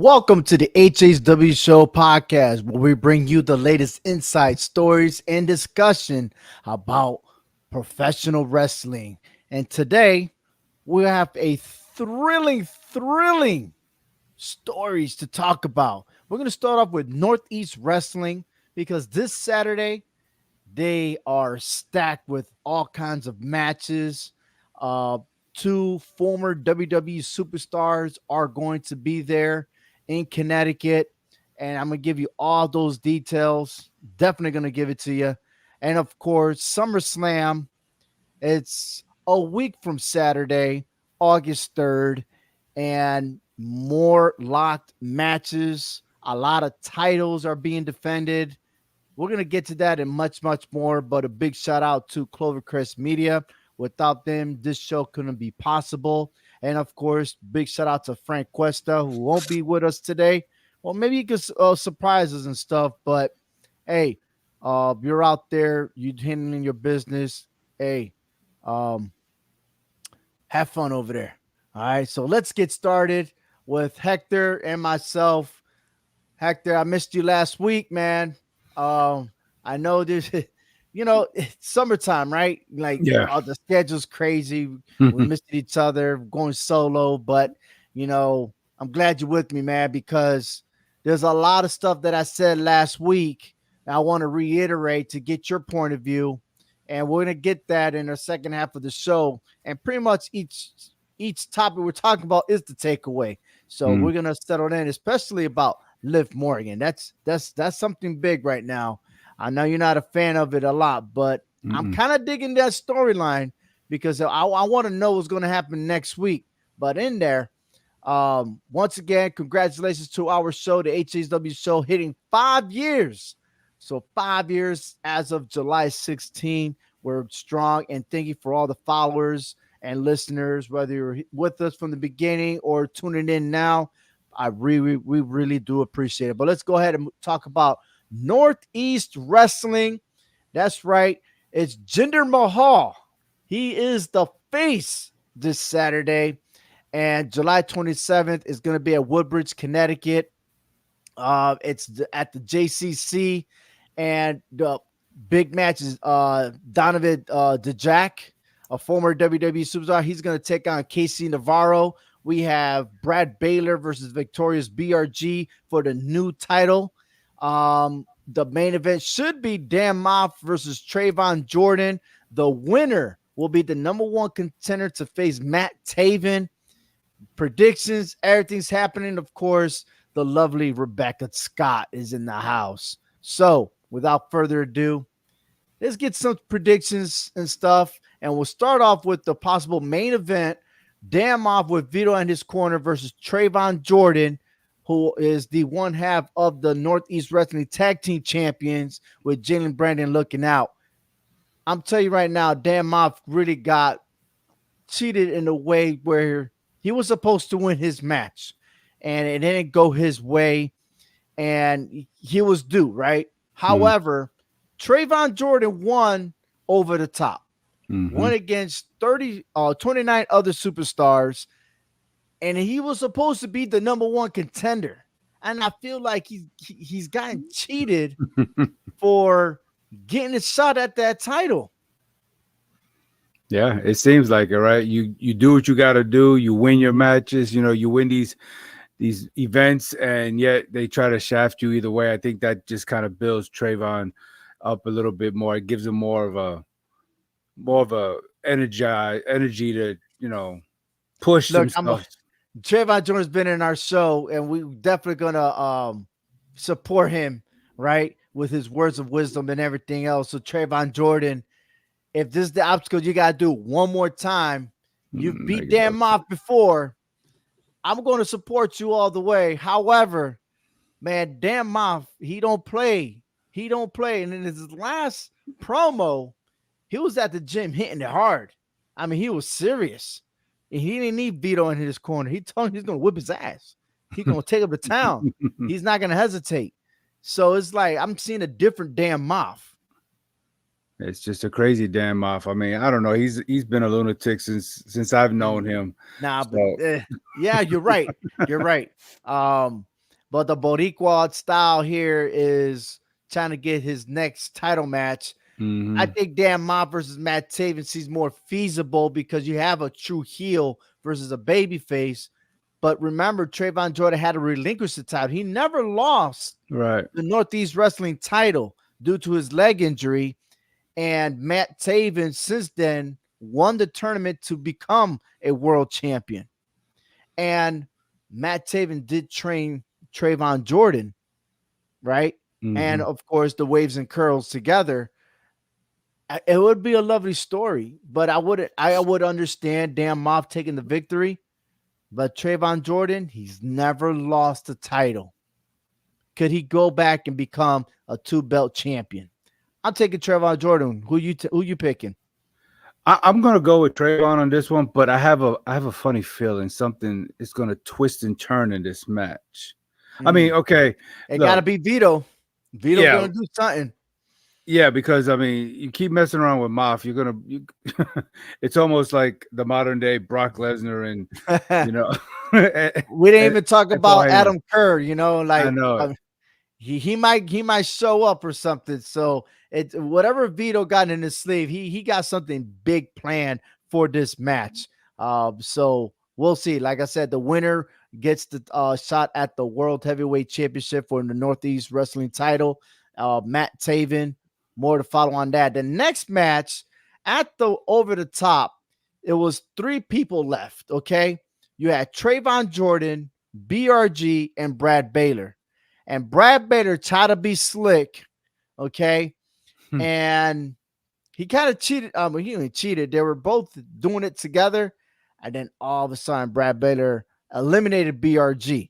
Welcome to the HHW Show podcast, where we bring you the latest insights, stories, and discussion about professional wrestling. And today, we have a thrilling stories to talk about. We're going to start off with Northeast Wrestling because this Saturday, they are stacked with all kinds of matches. Uh, Two former WWE superstars are going to be there in Connecticut, and I'm going to give you all those details. Definitely going to give it to you. And of course, SummerSlam, it's a week from Saturday, August 3rd, and more locked matches. A lot of titles are being defended. We're going to get to that and much more, but a big shout out to Clovercrest Media. Without them, this show couldn't be possible. And of course, big shout out to Frank Cuesta, who won't be with us today. Well, maybe he could surprise us and stuff, but hey, you're out there, you're handling your business. Hey, have fun over there. All right, so let's get started with Hector and myself. Hector, I missed you last week, man. I know there's, it's summertime, right? Like, Yeah. the schedule's crazy. We missed each other, going solo, but I'm glad you're with me, man, because there's a lot of stuff that I said last week. I want to reiterate to get your point of view, and we're gonna get that in the second half of the show. And pretty much each topic we're talking about is the takeaway. So we're gonna settle in, especially about Liv Morgan. That's something big right now. I know you're not a fan of it a lot, but I'm kind of digging that storyline because I want to know what's going to happen next week. But in there, once again, congratulations to our show, the HHW show, hitting 5 years. So 5 years as of July 16. We're strong, and thank you for all the followers and listeners, whether you're with us from the beginning or tuning in now. We really do appreciate it. But let's go ahead and talk about Northeast Wrestling. That's right. It's Jinder Mahal. He is the face this Saturday. And July 27th is going to be at Woodbridge, Connecticut. It's at the JCC. And the big match is Donovan Dijak, a former WWE superstar. He's going to take on Casey Navarro. We have Brad Baylor versus Victorious BRG for the new title. The main event should be Dan Moff versus Trayvon Jordan. The winner will be the number one contender to face Matt Taven. Predictions, everything's happening. Of course, the lovely Rebecca Scott is in the house. So, without further ado, let's get some predictions and stuff. And we'll start off with the possible main event. Dan Moff with Vito in his corner versus Trayvon Jordan, who is the one half of the Northeast Wrestling Tag Team Champions, with Jalen Brandon looking out. I'm telling you right now, Dan Moff really got cheated in a way where he was supposed to win his match, and it didn't go his way, and he was due, right? However, Trayvon Jordan won over the top. Went against 29 other superstars, and he was supposed to be the number one contender. And I feel like he's gotten cheated for getting a shot at that title. Yeah, it seems like it, right? You do what you got to do. You win your matches. You win these events, and yet they try to shaft you either way. I think that just kind of builds Trayvon up a little bit more. It gives him more of a energy to push himself. Trayvon Jordan's been in our show, and we definitely gonna support him, right, with his words of wisdom and everything else. So Trayvon Jordan, if this is the obstacle you gotta do one more time, you beat Dan Moff before, I'm going to support you all the way. However, man, Dan Moff, he don't play. And in his last promo, he was at the gym hitting it hard. I mean, he was serious. And he didn't need Vito in his corner. He told him he's going to whip his ass. He's going to take him to town. He's not going to hesitate. So it's like I'm seeing a different Dan Moff. It's just a crazy Dan Moff. I mean, I don't know. He's been a lunatic since I've known him. Nah, but yeah, you're right. You're right. but the Boricua style here is trying to get his next title match. I think Dan Mob versus Matt Taven seems more feasible because you have a true heel versus a baby face. But remember, Trayvon Jordan had to relinquish the title. He never lost Right. the Northeast Wrestling title due to his leg injury. And Matt Taven, since then, won the tournament to become a world champion. And Matt Taven did train Trayvon Jordan, right? And of course, the Waves and Curls together. It would be a lovely story, but I would understand Dan Moff taking the victory. But Trayvon Jordan, he's never lost a title. Could he go back and become a 2-belt champion? I'm taking Trayvon Jordan. Who you picking? I'm gonna go with Trayvon on this one, but I have a funny feeling something is gonna twist and turn in this match. I mean, okay, it gotta be Vito. Vito's gonna do something. Yeah, because I mean, you keep messing around with Moff, it's almost like the modern day Brock Lesnar, and we didn't even talk about Adam Kerr. I know he might show up or something. So it's whatever Vito got in his sleeve, he got something big planned for this match. So we'll see. Like I said, the winner gets the shot at the World Heavyweight Championship for the Northeast Wrestling title. Matt Taven. More to follow on that. The next match at the Over the Top, it was 3 people left. Okay, you had Trayvon Jordan, BRG, and Brad Baylor. And Brad Baylor tried to be slick, okay, and he kind of cheated. He didn't cheated. They were both doing it together, and then all of a sudden, Brad Baylor eliminated BRG.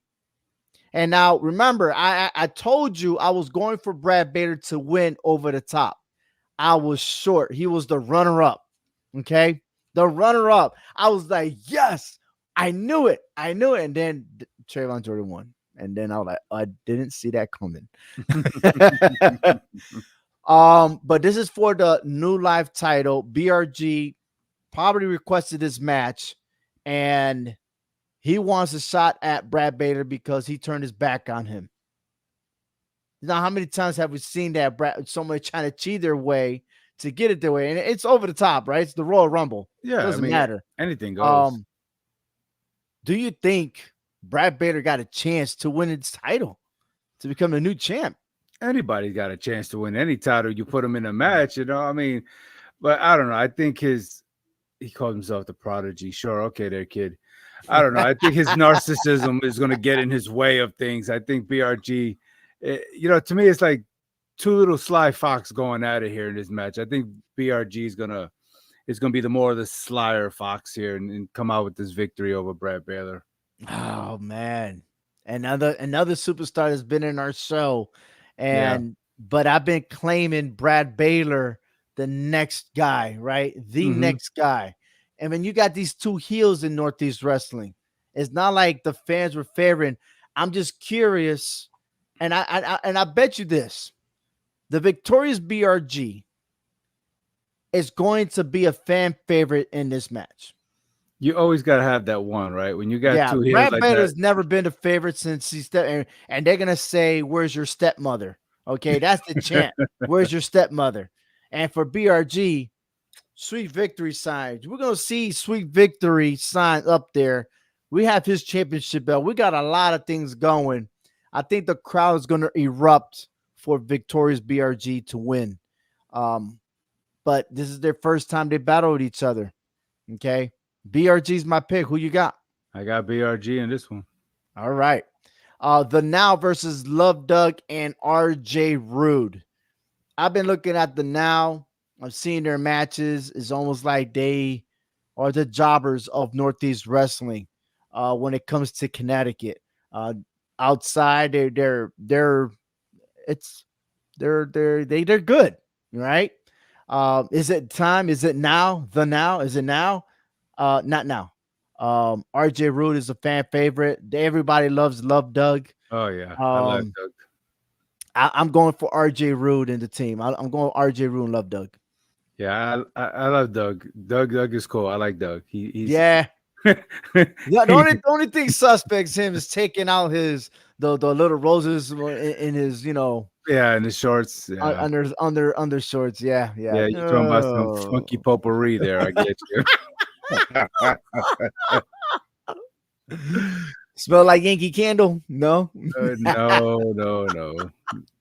And now, remember, I told you I was going for Brad Baylor to win Over the Top. I was short. He was the runner-up, okay? The runner-up. I was like, yes, I knew it. And then Trayvon Jordan won. And then I was like, I didn't see that coming. But this is for the New Life title. BRG probably requested this match, and he wants a shot at Brad Baylor because he turned his back on him. Now, how many times have we seen that somebody trying to cheat their way to get it their way? And it's Over the Top, right? It's the Royal Rumble. Yeah, it doesn't matter. Anything goes. Do you think Brad Baylor got a chance to win his title, to become the new champ? Anybody's got a chance to win any title. You put him in a match, I mean, but I don't know. I think he called himself the Prodigy. Sure, okay, there, kid. I don't know. I think his narcissism is going to get in his way of things. I think BRG, to me, it's like 2 little sly fox going at it here in this match. I think BRG is going to be the more of the slyer fox here and come out with this victory over Brad Baylor. Oh man, another superstar that's been in our show, but I've been claiming Brad Baylor the next guy, right? The next guy. And when you got these 2 heels in Northeast Wrestling, it's not like the fans were favoring. I'm just curious, and I bet you this: the victorious BRG is going to be a fan favorite in this match. You always got to have that one, right? When you got 2 heels Brad like Baylor's that. never been a favorite since he stepped, and they're gonna say, "Where's your stepmother?" Okay, that's the chant. Where's your stepmother? And for BRG, Sweet Victory signs. We're going to see Sweet Victory sign up there. We have his championship belt. We got a lot of things going. I think the crowd is going to erupt for victorious BRG to win. But this is their first time they battled each other. Okay. BRG's my pick. Who you got? I got BRG in this one. All right. The Now versus Love Doug and RJ Rude. I've been looking at the Now. I've seen their matches. It's almost like they are the jobbers of Northeast Wrestling when it comes to Connecticut. Outside, they're good, right? Is it time? Is it now? The Now? Is it now? Not now. RJ Rude is a fan favorite. Everybody loves Love Doug. Oh yeah, I love Doug. I'm going for RJ Rude in the team. I'm going RJ Rude and Love Doug. Yeah, I love Doug. Doug is cool. I like Doug. He's yeah. The only thing suspect is him is taking out the the little roses in his, Yeah, in the shorts. Yeah, under shorts. Yeah, yeah. yeah. You're talking about some funky Oh. potpourri there. I get you. Smell like Yankee Candle? No. No, no, no.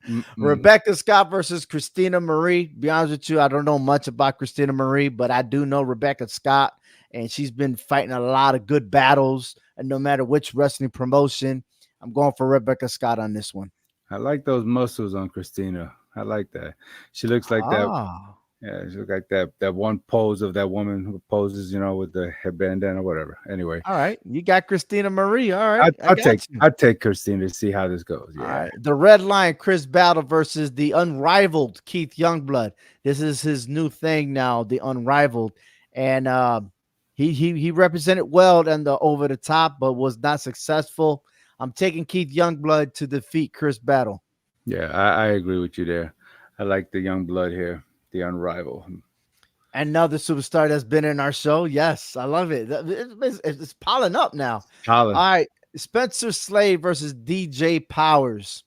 Mm-mm. Rebecca Scott versus Christina Marie. Be honest with you, I don't know much about Christina Marie, but I do know Rebecca Scott, and she's been fighting a lot of good battles. And no matter which wrestling promotion, I'm going for Rebecca Scott on this one. I like those muscles on Christina. I like that. She looks like that. Ah, Yeah, she looks like that one pose of that woman who poses, with the headband or whatever. Anyway, all right. You got Christina Marie. All right, I, I I'll take got you. I'll take Christina to see how this goes. All Yeah, right. The Red Lion, Chris Battle versus the unrivaled Keith Youngblood. This is his new thing now, the unrivaled. And he represented well in the over the top, but was not successful. I'm taking Keith Youngblood to defeat Chris Battle. yeah. I agree with you there. I like the young blood here, the unrivaled. Another superstar that's been in our show. Yes, I love it. It's piling up now. Holland. All right. Spencer Slade versus DJ Powers.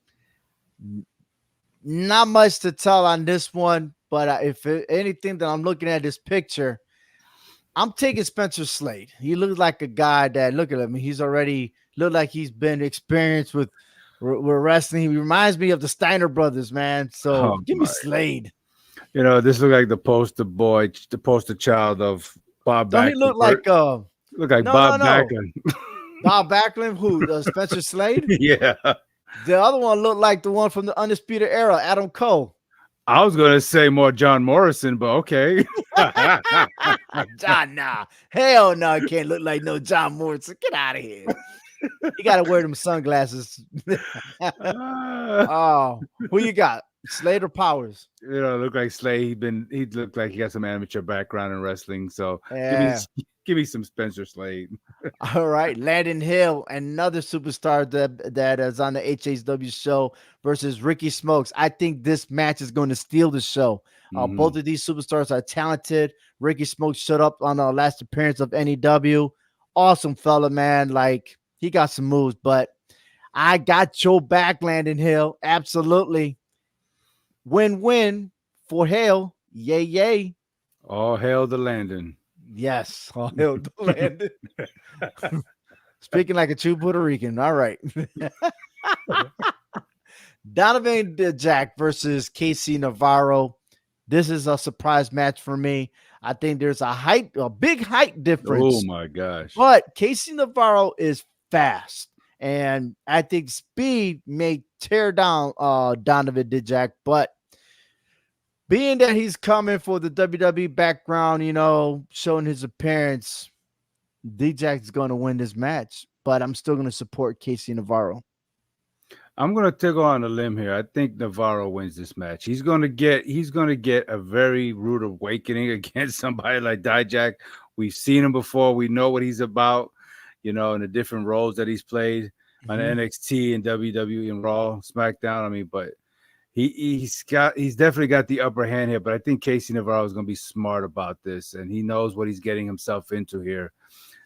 Not much to tell on this one, but if anything that I'm looking at this picture, I'm taking Spencer Slade. He looks like a guy that, look at him. He's already looked like he's been experienced with wrestling. He reminds me of the Steiner brothers, man. So Oh give me my! Slade. This look like the poster boy, the poster child of Bob Don't he Backlund. look like Look like no Bob Backlund. Bob Backlund, who Spencer Slade? Yeah. The other one looked like the one from the Undisputed Era, Adam Cole. I was gonna say more John Morrison, but okay. John, nah. Hell no, it can't look like no John Morrison. Get out of here. You gotta wear them sunglasses. Oh, who you got? Slade or Powers? Look like Slade. He looked like he got some amateur background in wrestling. So Yeah. give me some Spencer Slade. All right, Landon Hill, another superstar that is on the HHW show versus Ricky Smokes. I think this match is going to steal the show. Both of these superstars are talented. Ricky Smokes showed up on the last appearance of NEW. Awesome fella, man. Like, he got some moves, but I got your back, Landon Hill. Absolutely. Win-win for Hale. Yay, yay. All hail the Landon. Yes. All hail the Landon. Speaking like a true Puerto Rican. All right. Donovan Jack versus Casey Navarro. This is a surprise match for me. I think there's a big height difference. Oh my gosh. But Casey Navarro is fast. And I think speed may tear down Donovan Dijak. But being that he's coming for the WWE background, showing his appearance, Dijak is going to win this match. But I'm still going to support Casey Navarro. I'm gonna go on a limb here. I think Navarro wins this match. He's gonna get a very rude awakening against somebody like Dijak. We've seen him before. We know what he's about, in the different roles that he's played on NXT and WWE and Raw, SmackDown. I mean, but he's definitely got the upper hand here. But I think Casey Navarro is gonna be smart about this, and he knows what he's getting himself into here.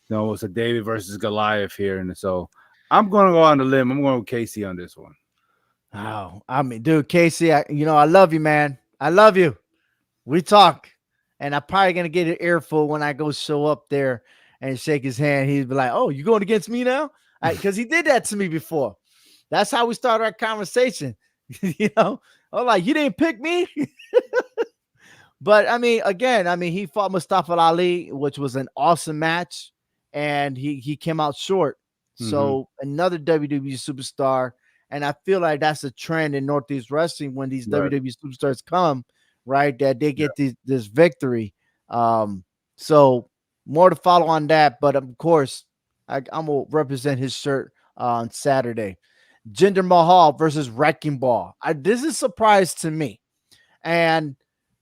It's a David versus Goliath here, and so I'm going to go on the limb. I'm going with Casey on this one. Oh, I mean, dude, Casey, I love you, man. I love you. We talk, and I'm probably going to get an earful when I go show up there and shake his hand. He'd be like, oh, you going against me now? Because he did that to me before. That's how we started our conversation. I'm like, you didn't pick me? But, he fought Mustafa Ali, which was an awesome match, and he came out short. So another WWE superstar, and I feel like that's a trend in Northeast Wrestling when these WWE superstars come, right? That they get this victory. So more to follow on that, but of course, I'm gonna represent his shirt on Saturday. Jinder Mahal versus Wrecking Ball. This is a surprise to me, and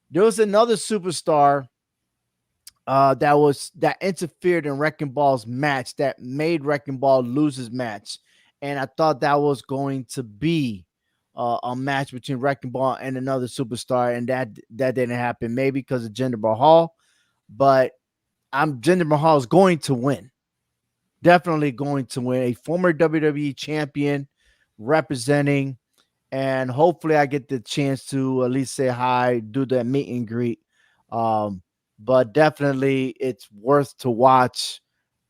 there was another superstar that interfered in Wrecking Ball's match that made Wrecking Ball lose his match. And I thought that was going to be a match between Wrecking Ball and another superstar. And that didn't happen, maybe because of Jinder Mahal. But Jinder Mahal is going to win. Definitely going to win. A former WWE champion representing, and hopefully I get the chance to at least say hi, do the meet and greet. Um, but definitely it's worth to watch.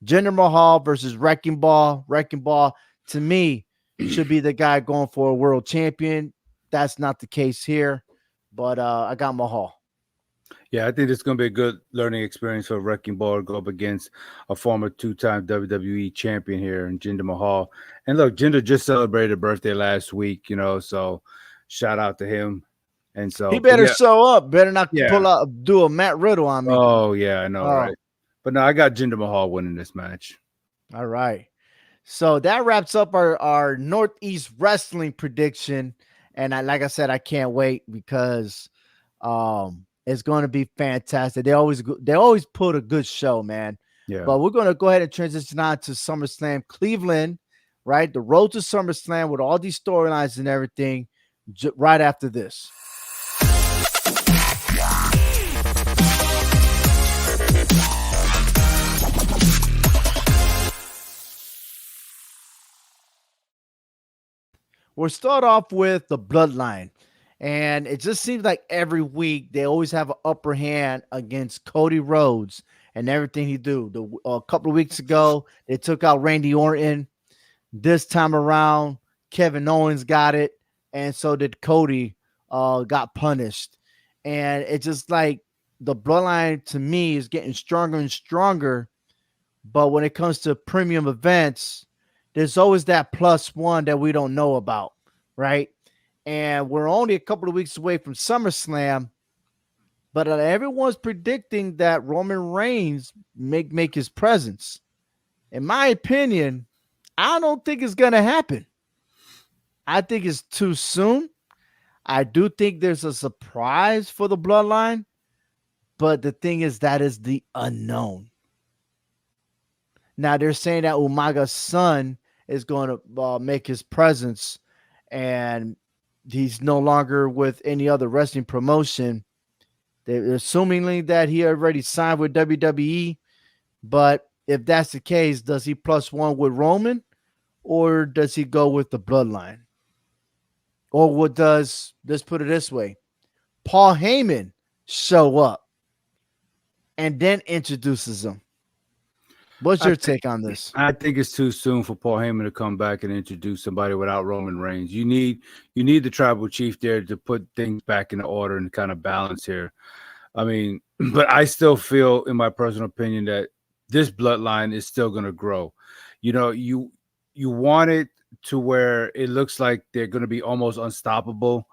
Jinder Mahal versus Wrecking Ball. Wrecking Ball, to me, should be the guy going for a world champion. That's not the case here, but I got Mahal. Yeah, I think it's going to be a good learning experience for Wrecking Ball to go up against a former two-time WWE champion here in Jinder Mahal. And look, Jinder just celebrated a birthday last week, so shout out to him. And He so, but better yeah, show up. Better not yeah. pull out, do a Matt Riddle on me. Oh, yeah, I know, Oh, right? But no, I got Jinder Mahal winning this match. all right. So that wraps up our Northeast wrestling prediction. And like I said, I can't wait because it's going to be fantastic. They always put a good show, man. Yeah. But we're going to go ahead and transition on to SummerSlam Cleveland, right? The road to SummerSlam with all these storylines and everything right after this. We'll start off with the Bloodline. And it just seems like every week they always have an upper hand against Cody Rhodes and everything he do. A couple of weeks ago, they took out Randy Orton. This time around, Kevin Owens got it, and so did Cody. Got punished, and it's just like the Bloodline to me is getting stronger and stronger. But when it comes to premium events, there's always that plus one that we don't know about, right? And we're only a couple of weeks away from SummerSlam, but everyone's predicting that Roman Reigns make his presence. In my opinion, I don't think it's gonna happen. I think it's too soon. I do think there's a surprise for the Bloodline, but the thing is that is the unknown. Now they're saying that Umaga's son is going to make his presence, and he's no longer with any other wrestling promotion. They're assumingly that he already signed with WWE, but if that's the case, does he plus one with Roman, or does he go with the Bloodline? Or what does, let's put it this way, Paul Heyman show up and then introduces him? What's I your think take on this? I think it's too soon for Paul Heyman to come back and introduce somebody without Roman Reigns. You need the tribal chief there to put things back in order and kind of balance here. I mean, but I still feel, in my personal opinion, that this bloodline is still going to grow. You want it to where it looks like they're going to be almost unstoppable,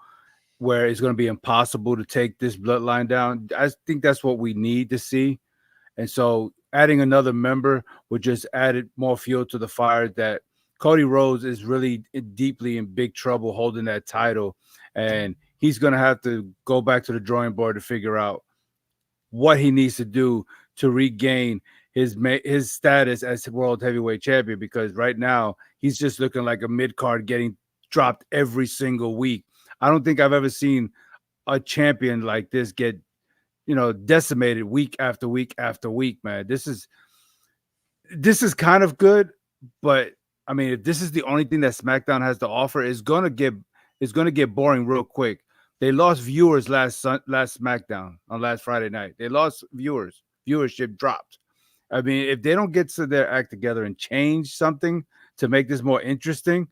where it's going to be impossible to take this bloodline down. I think that's what we need to see. And so adding another member would just add more fuel to the fire that Cody Rhodes is really deeply in big trouble holding that title. And he's going to have to go back to the drawing board to figure out what he needs to do to regain his status as world heavyweight champion, because right now he's just looking like a mid-card getting dropped every single week. I don't think I've ever seen a champion like this get decimated week after week after week, man. This is kind of good, but I mean, if this is the only thing that SmackDown has to offer, it's gonna get boring real quick. They lost viewers last SmackDown on last Friday night. They lost viewers. Viewership dropped. I mean, if they don't get to their act together and change something to make this more interesting,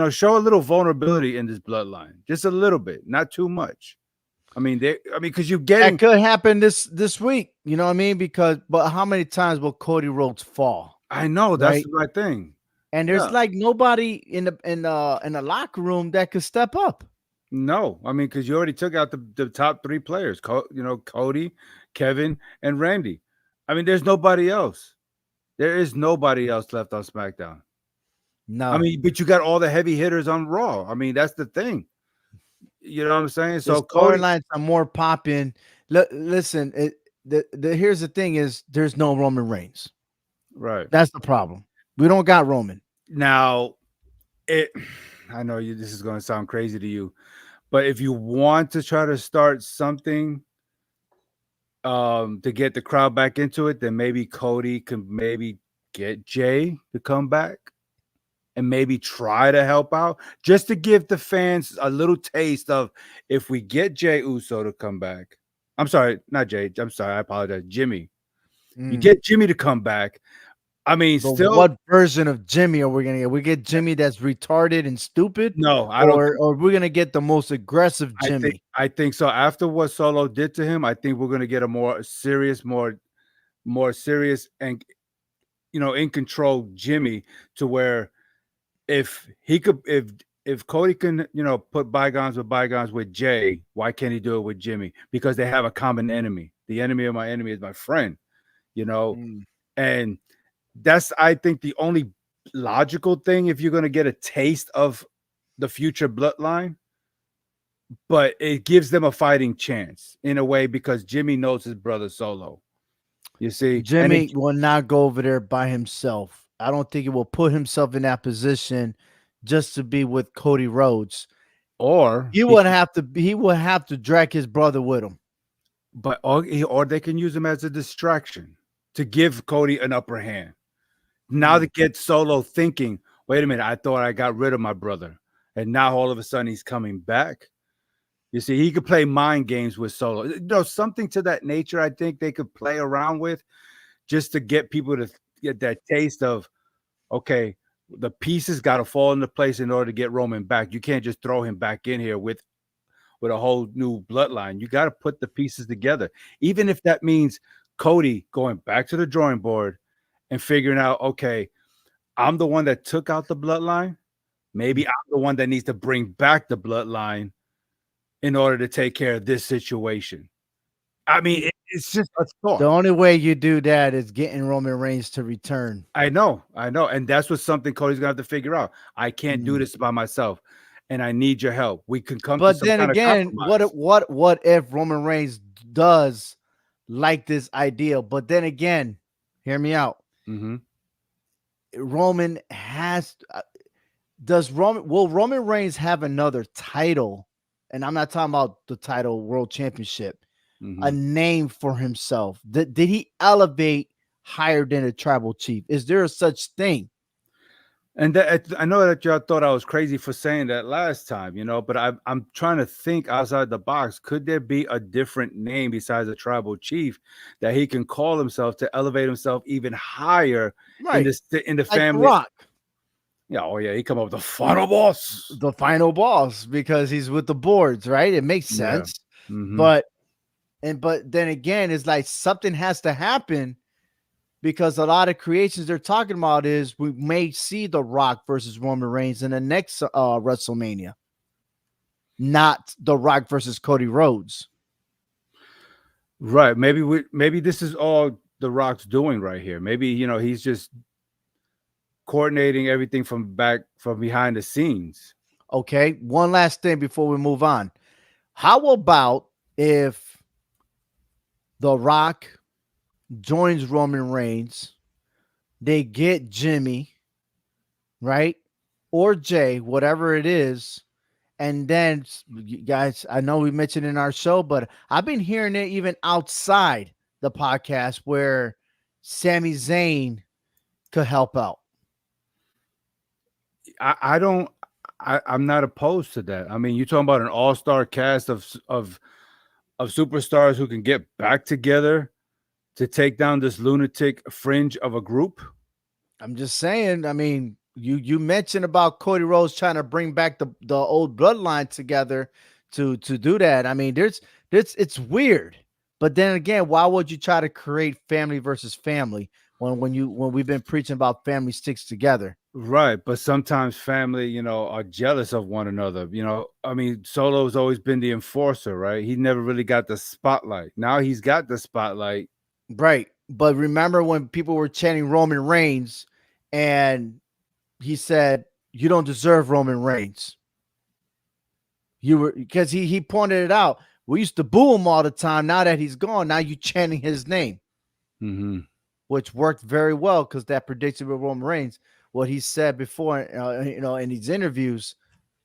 show a little vulnerability in this bloodline, just a little bit, not too much. Because you're getting That could happen this week. You know what I mean? But how many times will Cody Rhodes fall? I know that's Right? the right thing. And there's like nobody in the locker room that could step up. No, I mean, because you already took out the top three players, Cody, Kevin, and Randy. I mean, there's nobody else. There is nobody else left on SmackDown. No. I mean, but you got all the heavy hitters on Raw. I mean, that's the thing. You know what I'm saying? So the storylines are more popping. Listen, here's the thing: is there's no Roman Reigns. Right. That's the problem. We don't got Roman. Now, I know this is going to sound crazy to you, but if you want to try to start something to get the crowd back into it, then maybe Cody can maybe get Jay to come back and maybe try to help out, just to give the fans a little taste of, if we get Jey Uso to come back. I'm sorry, not Jay. I'm sorry, I apologize. Jimmy. You Mm. get Jimmy to come back. I mean, But still, what version of Jimmy are we gonna get? We get Jimmy that's retarded and stupid, no, I don't think. or we're gonna get the most aggressive Jimmy. I think so. After what Solo did to him, I think we're gonna get a more serious and in control Jimmy, to where if he could if Cody can put bygones with bygones with Jay, why can't he do it with Jimmy? Because they have a common enemy. The enemy of my enemy is my friend. You know, Mm. and that's, I think, the only logical thing if you're gonna get a taste of the future bloodline. But it gives them a fighting chance in a way, because Jimmy knows his brother Solo. You see, and Jimmy will not go over there by himself. I don't think he will put himself in that position just to be with Cody Rhodes. or He he, would have to. He would have to drag his brother with him. but or they can use him as a distraction to give Cody an upper hand. Now to Mm. get Solo thinking, wait a minute, I thought I got rid of my brother, and now all of a sudden he's coming back. You see, he could play mind games with Solo. Something to that nature. I think they could play around with, just to get people to get that taste of, okay, the pieces got to fall into place in order to get Roman back. You can't just throw him back in here with a whole new bloodline. You got to put the pieces together, even if that means Cody going back to the drawing board and figuring out, okay, I'm the one that took out the bloodline. Maybe I'm the one that needs to bring back the bloodline in order to take care of this situation. I mean, it's just a thought. The only way you do that is getting Roman Reigns to return. I know, and that's what something Cody's gonna have to figure out. I can't do Mm. this by myself, and I need your help. We can come to But some then kind of again, compromise. what if Roman Reigns does like this idea? But then again, hear me out. Mm-hmm. Roman has does Roman will Roman Reigns have another title? And I'm not talking about the title World Championship. Mm-hmm. A name for himself. Did he elevate higher than a tribal chief? Is there a such thing? And I know that y'all thought I was crazy for saying that last time, but I'm trying to think outside the box. Could there be a different name besides a tribal chief that he can call himself to elevate himself even higher in Right. the Like The family? Rock, Yeah, oh yeah, he come up with the final boss. the final boss, because he's with the boards, right? It makes Yeah. sense. Mm-hmm. But then again, it's like something has to happen, because a lot of creations they're talking about is we may see The Rock versus Roman Reigns in the next WrestleMania, not The Rock versus Cody Rhodes. Right. Maybe this is all The Rock's doing right here. Maybe, he's just coordinating everything from behind the scenes. Okay, one last thing before we move on. How about if The Rock joins Roman Reigns, they get Jimmy, right? Or Jay, whatever it is. And then, you guys, I know we mentioned in our show, but I've been hearing it even outside the podcast where Sami Zayn could help out. I'm not opposed to that. I mean, you're talking about an all-star cast of superstars who can get back together to take down this lunatic fringe of a group. I'm just saying, I mean, you mentioned about Cody Rhodes trying to bring back the old bloodline together to do that. I mean, there's it's weird. But then again, why would you try to create family versus family when we've been preaching about family sticks together? Right, but sometimes family, are jealous of one another. I mean, Solo's always been the enforcer, right? He never really got the spotlight. Now he's got the spotlight. Right. But remember when people were chanting Roman Reigns and he said, "You don't deserve Roman Reigns." You were, because he pointed it out. We used to boo him all the time. Now that he's gone, now you chanting his name, Mm-hmm. which worked very well because that prediction with Roman Reigns, what he said before, in these interviews,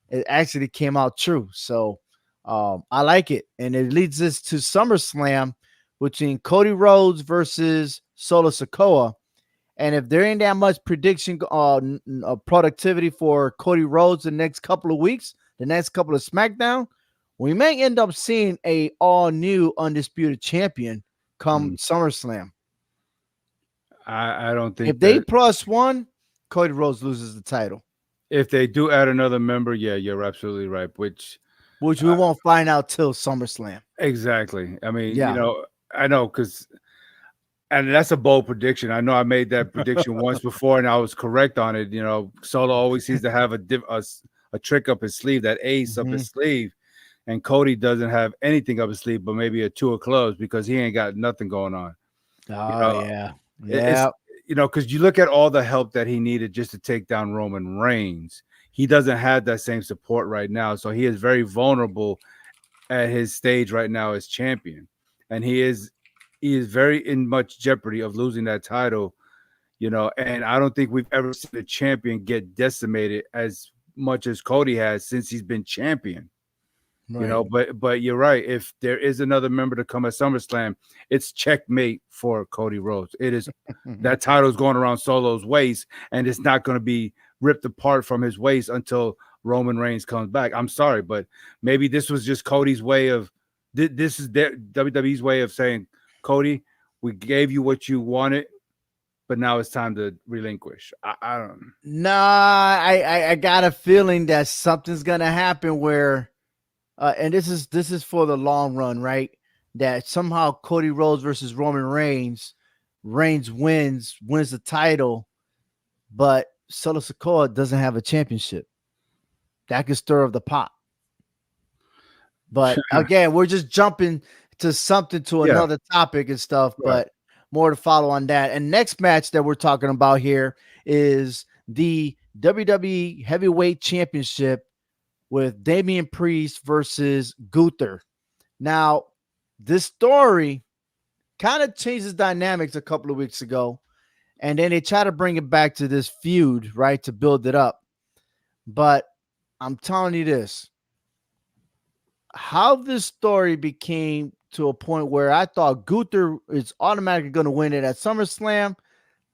it actually came out true. So I like it, and it leads us to SummerSlam between Cody Rhodes versus Solo Sikoa, And if there ain't that much productivity for Cody Rhodes the next couple of weeks, the next couple of SmackDown, we may end up seeing a all new undisputed champion come SummerSlam. I don't think If they that plus one, Cody Rhodes loses the title, if they do add another member, yeah, you're absolutely right. Which which we won't find out till SummerSlam. exactly. I mean, Yeah. I know because and that's a bold prediction. I know I made that prediction once before, and I was correct on it. Solo always seems to have a trick up his sleeve, that ace up his sleeve, and Cody doesn't have anything up his sleeve, but maybe a two of clubs because he ain't got nothing going on. Oh yeah, It's yeah. because you look at all the help that he needed just to take down Roman Reigns. He doesn't have that same support right now, so he is very vulnerable at his stage right now as champion, and he is very in much jeopardy of losing that title. And I don't think we've ever seen a champion get decimated as much as Cody has since he's been champion. Right. But you're right. If there is another member to come at SummerSlam, it's checkmate for Cody Rhodes. It is that title is going around Solo's waist, and it's not going to be ripped apart from his waist until Roman Reigns comes back. I'm sorry, but maybe this was just Cody's way of this is their WWE's way of saying, Cody, we gave you what you wanted, but now it's time to relinquish. I don't. Nah, I got a feeling that something's gonna happen where, and this is for the long run, right? That somehow Cody Rhodes versus Roman Reigns, Reigns wins the title, but Solo Sikoa doesn't have a championship. That could stir up the pot. But again, we're just jumping to something to another topic and stuff, but more to follow on that. And next match that we're talking about here is the WWE Heavyweight Championship with Damian Priest versus Gunther. Now, this story kind of changes dynamics a couple of weeks ago, and then they try to bring it back to this feud, right, to build it up. But I'm telling you this, how this story became to a point where I thought Gunther is automatically going to win it at SummerSlam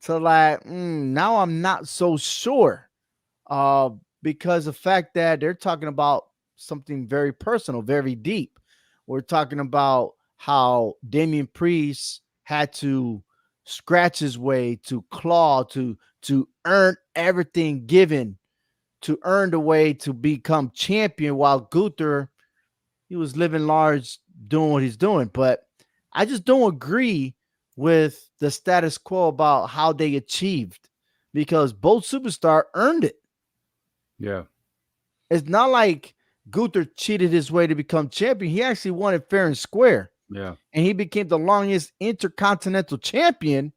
to like, now I'm not so sure. Because the fact that they're talking about something very personal, very deep. We're talking about how Damian Priest had to scratch his way, to claw, to earn everything given, to earn the way to become champion, while Gunther, he was living large doing what he's doing. But I just don't agree with the status quo about how they achieved, because both superstars earned it. Yeah. It's not like Gunther cheated his way to become champion. He actually won it fair and square. Yeah. And he became the longest intercontinental champion,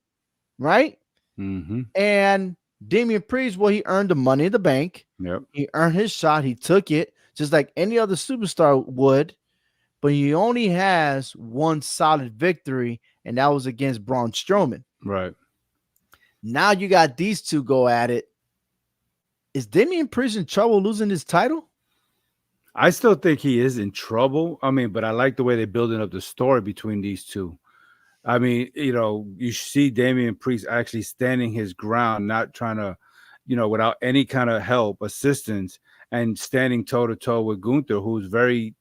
right? And Damian Priest, well, he earned the Money in the Bank. Yep. He earned his shot. He took it just like any other superstar would. But he only has one solid victory, and that was against Braun Strowman. Right. Now you got these two go at it. Is Damian Priest in trouble losing his title? I still think he is in trouble. I mean, but I like the way they're building up the story between these two. I mean, you see Damian Priest actually standing his ground, not trying to, without any kind of help, assistance, and standing toe to toe with Gunther, who's very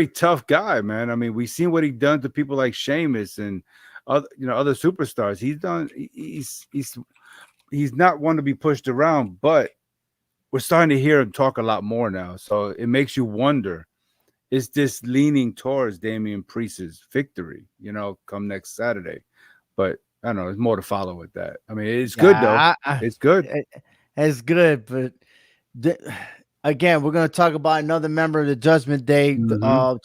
tough guy, man. I mean, we've seen what he's done to people like Sheamus and other superstars. He's not one to be pushed around, but we're starting to hear him talk a lot more now. So it makes you wonder, is this leaning towards Damian Priest's victory, come next Saturday? But I don't know, there's more to follow with that. I mean, it's good though. It's good. It's good, but again, we're going to talk about another member of the Judgment Day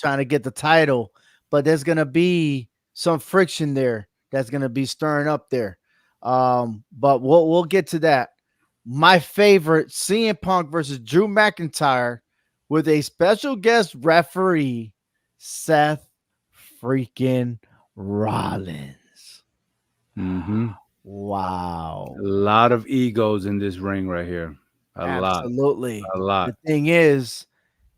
trying to get the title, but there's going to be some friction there that's going to be stirring up there. But we'll get to that. My favorite, CM Punk versus Drew McIntyre with a special guest referee, Seth freaking Rollins. Wow. A lot of egos in this ring right here. Absolutely. A lot. The thing is,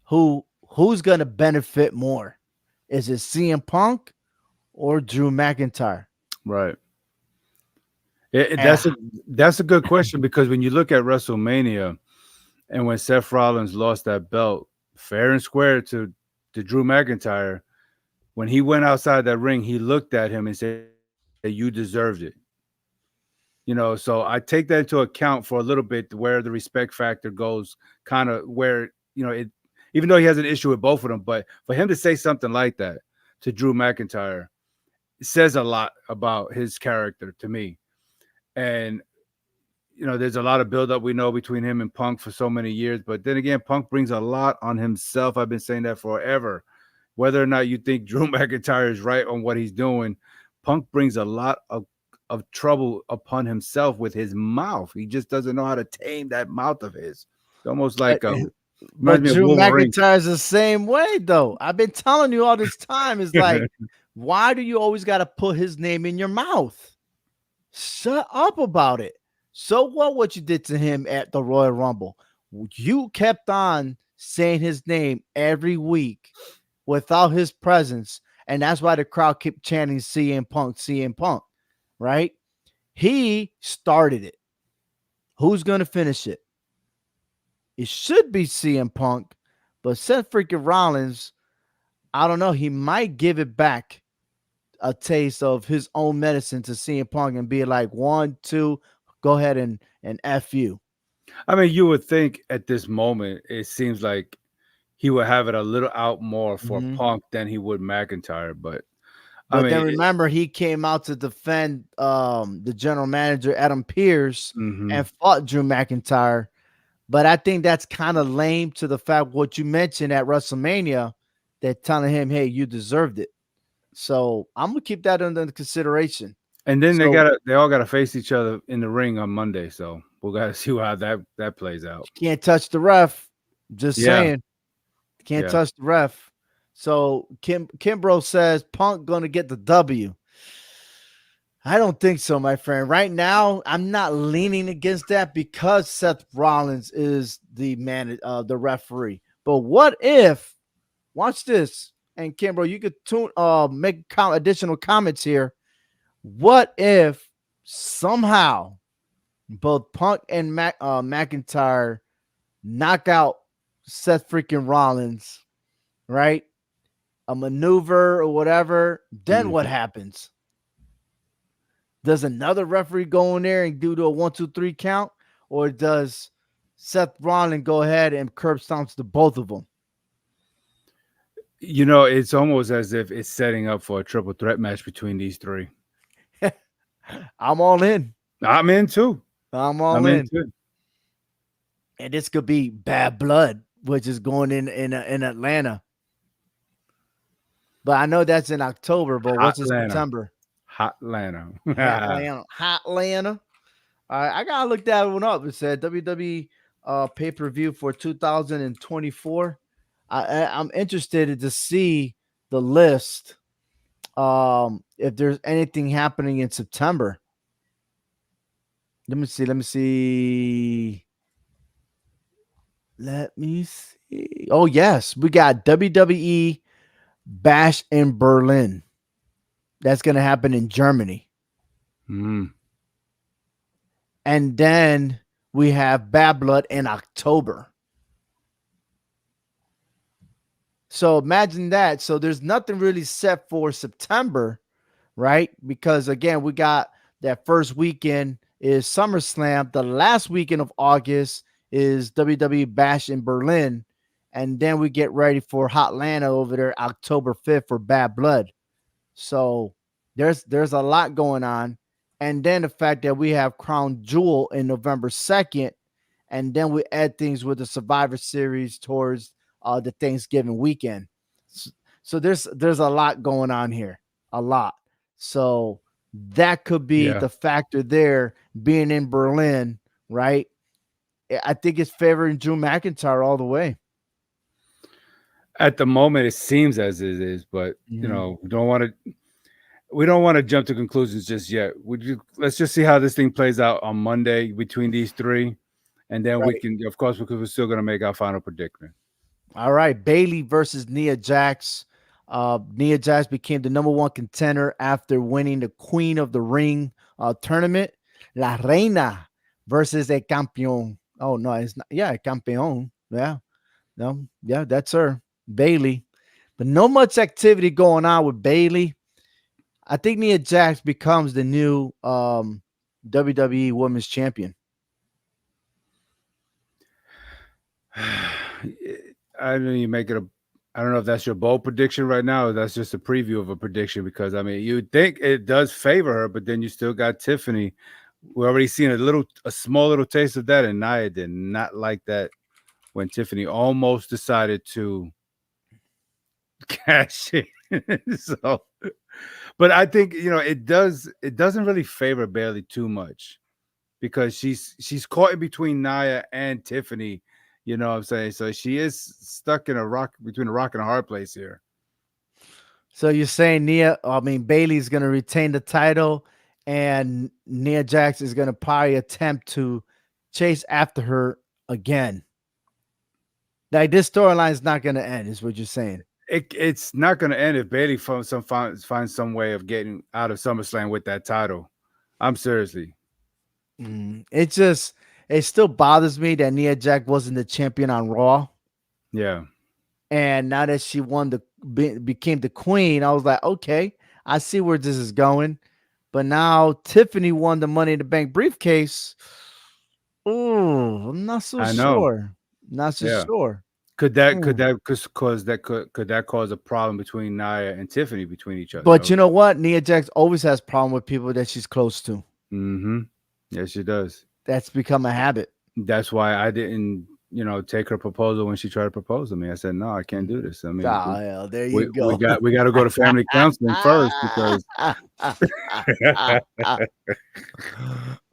who's going to benefit more? Is it CM Punk or Drew McIntyre? Right. It, And that's a good question because when you look at WrestleMania and when Seth Rollins lost that belt fair and square to Drew McIntyre, when he went outside that ring, he looked at him and said, "You deserved it." So I take that into account for a little bit where the respect factor goes, kind of where it. Even though he has an issue with both of them, but for him to say something like that to Drew McIntyre says a lot about his character to me. And there's a lot of buildup we know between him and Punk for so many years. But then again, Punk brings a lot on himself. I've been saying that forever. Whether or not you think Drew McIntyre is right on what he's doing, Punk brings a lot of trouble upon himself with his mouth. He just doesn't know how to tame that mouth of his. It's almost but, like but reminds me of Drew Wolverine. McIntyre's the same way, though. I've been telling you all this time. It's like, why do you always got to put his name in your mouth? Shut up about it. So what you did to him at the Royal Rumble? You kept on saying his name every week without his presence, and that's why the crowd kept chanting CM Punk, right? He started it. Who's going to finish it? It should be CM Punk, but Seth freaking Rollins, I don't know, he might give it back a taste of his own medicine to CM Punk and be like, 1, 2, go ahead and F you. I mean, you would think at this moment, it seems like he would have it a little out more for Mm-hmm. Punk than he would McIntyre. But I But then mean, remember, he came out to defend the general manager, Adam Pearce, mhm. and fought Drew McIntyre. But I think that's kind of lame to the fact what you mentioned at WrestleMania, that telling him, hey, you deserved it. So I'm gonna keep that under consideration. And then So they all gotta face each other in the ring on Monday. So we'll gotta see how that plays out. you can't touch the ref. Just Yeah, saying, can't yeah. touch the ref. So Kimbrough says Punk gonna get the W. I don't think so, my friend. Right now, I'm not leaning against that because Seth Rollins is the referee. But what if? Watch this, and Kimbrough, you could make additional comments here. What if somehow both Punk and McIntyre knock out Seth freaking Rollins, right? A maneuver or whatever. Then what Mhm. happens? Does another referee go in there and do the 1, 2, 3 count, or does Seth Rollins go ahead and curb stomps the both of them? It's almost as if it's setting up for a triple threat match between these three. I'm all in. I'm in too. I'm all I'm in in. too. And this could be Bad Blood, which is going in Atlanta. But I know that's in October. But Hot what's in Atlanta. September? Hot Atlanta. Hotlanta. Hotlanta. All right, I gotta look that one up. It said WWE pay-per-view for 2024. I'm interested to see the list. If there's anything happening in September. Let me see. Let me see. Let me see. Oh, yes. We got WWE Bash in Berlin. That's going to happen in Germany. Mm. And then we have Bad Blood in October. So imagine that. So there's nothing really set for September, right? Because again, we got that first weekend is SummerSlam. The last weekend of August is WWE Bash in Berlin. And then we get ready for Hotlanta over there October 5th for Bad Blood. So there's a lot going on. And then the fact that we have Crown Jewel in November 2nd. And then we add things with the Survivor Series towards the Thanksgiving weekend. So there's a lot going on here. A lot. So that could be Yeah. the factor there being in Berlin, right? I think it's favoring Drew McIntyre all the way. At the moment, it seems as it is, but Mhm. we don't want to jump to conclusions just yet. Let's just see how this thing plays out on Monday between these three, and then we Right. can, of course, because we're still going to make our final prediction. All right. Bailey versus Nia Jax. Nia Jax became the number one contender after winning the Queen of the Ring tournament. La Reina versus a campeón. Oh no, it's not. Yeah, a campeón. Yeah, no, yeah, that's her, Bailey. But no much activity going on with Bailey. I think Nia Jax becomes the new WWE Women's Champion. I mean, you make it a. I don't know if that's your bold prediction right now, or that's just a preview of a prediction. Because I mean, you think it does favor her, but then you still got Tiffany. We already seen a small little taste of that, and Nia did not like that when Tiffany almost decided to cash in. So, but I think it does. It doesn't really favor Bailey too much because she's caught in between Nia and Tiffany. You know what I'm saying? So she is stuck in between a rock and a hard place here. So you're saying Bailey's going to retain the title, and Nia Jax is going to probably attempt to chase after her again. Like this storyline is not going to end, is what you're saying. It's not going to end if Bailey finds some way of getting out of SummerSlam with that title. I'm seriously. It still bothers me that Nia Jax wasn't the champion on Raw. Yeah. And now that she became the queen, I was like, okay, I see where this is going. But now Tiffany won the Money in the Bank briefcase. Oh, I'm not so sure. Not so sure. Could that cause a problem between Nia and Tiffany between each other? But you know what? Nia Jax always has problem with people that she's close to. Mm-hmm. Yes, she does. That's become a habit. That's why I didn't, take her proposal when she tried to propose to me. I said, no, I can't do this. I mean, there you go. We got to go to family counseling first because.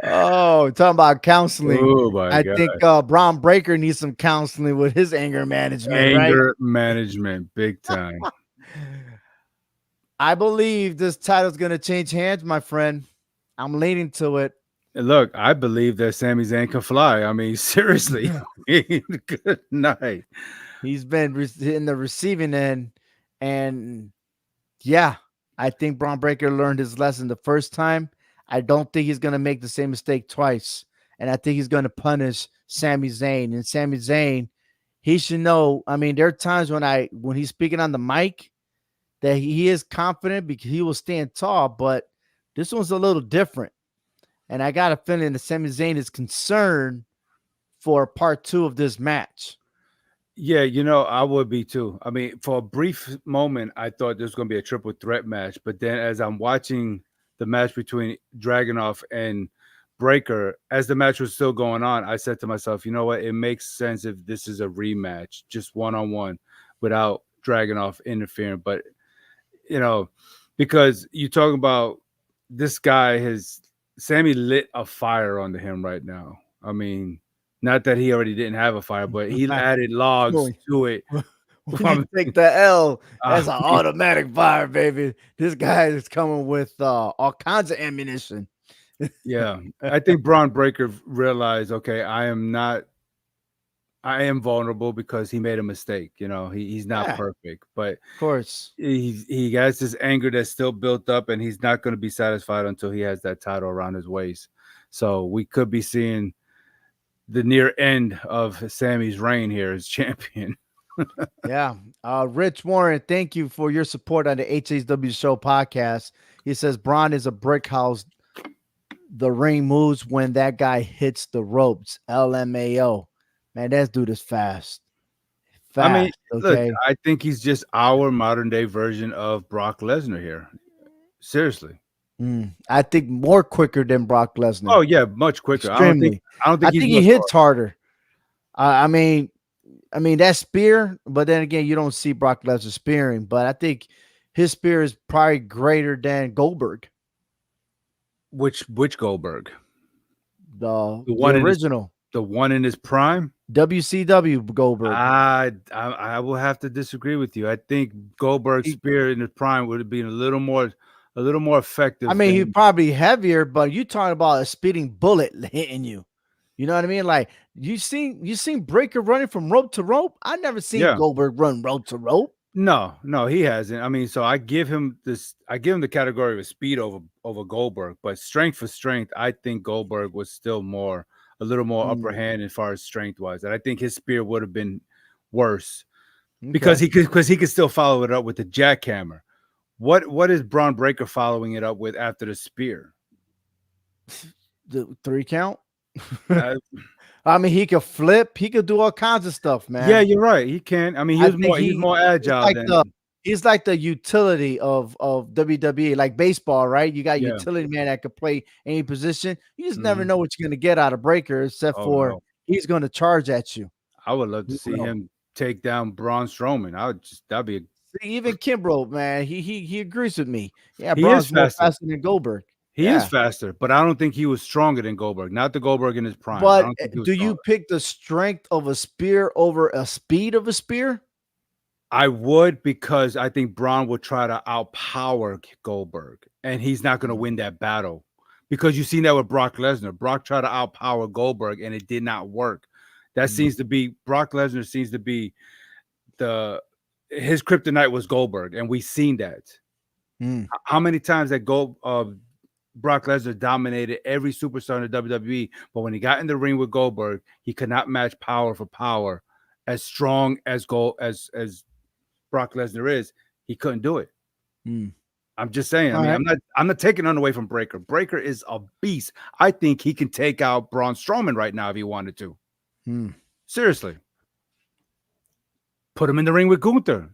Oh, talking about counseling. Oh my God. Think Braun Breaker needs some counseling with his anger management. Anger management, big time. I believe this title's going to change hands, my friend. I'm leaning to it. Look, I believe that Sami Zayn can fly. I mean, seriously. Good night. He's been in the receiving end, and yeah, I think Braun Breaker learned his lesson the first time. I don't think he's going to make the same mistake twice, and I think he's going to punish Sami Zayn. And Sami Zayn, he should know. I mean, there are times when he's speaking on the mic that he is confident because he will stand tall, but this one's a little different. And I got a feeling that Sami Zayn is concerned for part 2 of this match. Yeah, I would be too. I mean, for a brief moment, I thought this was going to be a triple threat match. But then as I'm watching the match between Dragunov and Breaker, as the match was still going on, I said to myself, you know what? It makes sense if this is a rematch, just one-on-one without Dragunov interfering. But, because you talk about this guy Sammy lit a fire under him right now. I mean, not that he already didn't have a fire, but he added logs to it. When you take the L, that's an automatic fire, baby. This guy is coming with all kinds of ammunition. Yeah. I think Braun Breaker realized, okay, I am vulnerable because he made a mistake. He's not perfect, but of course he has this anger that's still built up, and he's not going to be satisfied until he has that title around his waist. So we could be seeing the near end of Sammy's reign here as champion. Yeah. Rich Warren, thank you for your support on the HHW Show podcast. He says Braun is a brick house. The ring moves when that guy hits the ropes. LMAO. Man, that dude is fast. I mean, okay? Look, I think he's just our modern day version of Brock Lesnar here. Seriously. I think more quicker than Brock Lesnar. Oh, yeah, much quicker. Extremely. I don't think he hits harder. I mean, that spear, but then again, you don't see Brock Lesnar spearing, but I think his spear is probably greater than Goldberg. Which Goldberg? The original. The one in his prime? WCW Goldberg. I will have to disagree with you. I think Goldberg's spear in his prime would have been a little more effective. I mean, he's probably heavier, but you talking about a speeding bullet hitting you. You know what I mean? Like you seen Breaker running from rope to rope. I never seen Goldberg run rope to rope. No, he hasn't. I mean, so I give him this. I give him the category of speed over Goldberg, but strength for strength, I think Goldberg was still a little more upper Mm, hand as far as strength wise, and I think his spear would have been worse okay. because he could still follow it up with the jackhammer. What is Braun Breaker following it up with after the spear? The 3 count. Uh, I mean, he could flip. He could do all kinds of stuff, yeah, man. you're right. He can. I mean, I think he's more he's agile like the than he's like the utility of WWE, like baseball, right? You got yeah. utility man that could play any position. You just never Hmm. know what you're gonna get out of Breaker, except Oh for no, he's gonna charge at you. I would love to You see know. him take down Braun Strowman. That'd be See, even Kimbrough, man, he agrees with me. Yeah, he is Braun's more faster. faster than Goldberg. He is Yeah. faster, but I don't think he was stronger than Goldberg. Not the Goldberg in his prime. I But don't think he was do you stronger. pick the strength of a spear over a speed of a spear? I would because I think Braun would try to outpower Goldberg, and he's not going to win that battle because you've seen that with Brock Lesnar. Brock tried to outpower Goldberg, and it did not work. That Mm, seems to be Brock Lesnar seems to be the his kryptonite was Goldberg, and we've seen that. mm, How many times that Brock Lesnar dominated every superstar in the WWE, but when he got in the ring with Goldberg, he could not match power for power as strong as as Brock Lesnar is. He couldn't do it. mm. I'm just saying. I All mean, right. I'm not taking none away from Breaker. Breaker is a beast. I think he can take out Braun Strowman right now if he wanted to. Mm. Seriously. Put him in the ring with Gunther.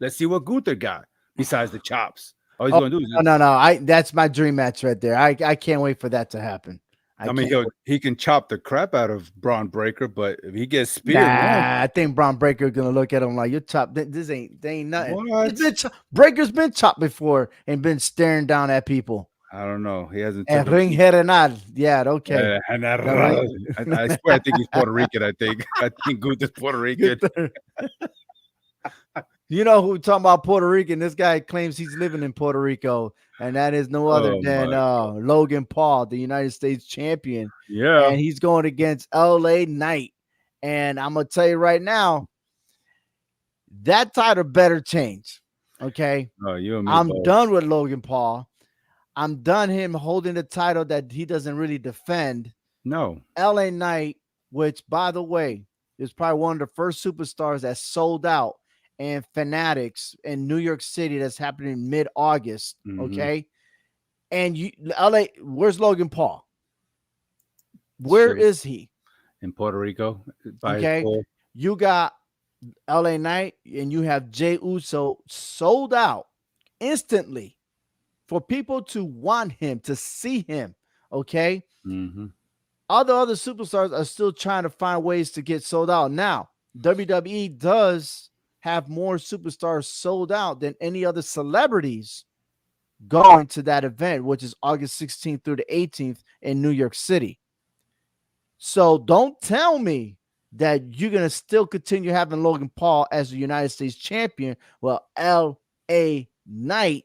Let's see what Gunther got besides the chops. All he's Oh, gonna do is no. That's my dream match right there. I can't wait for that to happen. I I mean, can't wait. he can chop the crap out of Braun Breaker, but if he gets speared, man, Nah, I think Braun Breaker gonna look at him like you're chopped. This ain't nothing. He's what? been Breaker's been chopped before and been staring down at people. I don't know. He hasn't And took a ring beat. General. Yeah, okay. The ring. I swear, I think he's Puerto Rican. I think Gunther's Puerto Rican. You know who we're talking about Puerto Rican? This guy claims he's living in Puerto Rico, and that is no other Oh than my, Logan Paul, the United States champion. yeah. And he's going against LA Knight. And I'm gonna tell you right now, that title better change. Okay. Oh, you and me I'm both. done with Logan Paul. I'm done him holding the title that he doesn't really defend. No, LA Knight, which by the way, is probably one of the first superstars that sold out and Fanatics in New York City that's happening mid-August. hmm Okay. And you LA, where's Logan Paul? Where sure. is he? In Puerto Rico, by his Okay. pool. You got LA Knight and you have Jay Uso sold out instantly for people to want him, to see him. Okay. Hmm. Other superstars are still trying to find ways to get sold out. Now, WWE does have more superstars sold out than any other celebrities going to that event, which is August 16th through the 18th in New York City. So don't tell me that you're going to still continue having Logan Paul as the United States champion. Well, LA Knight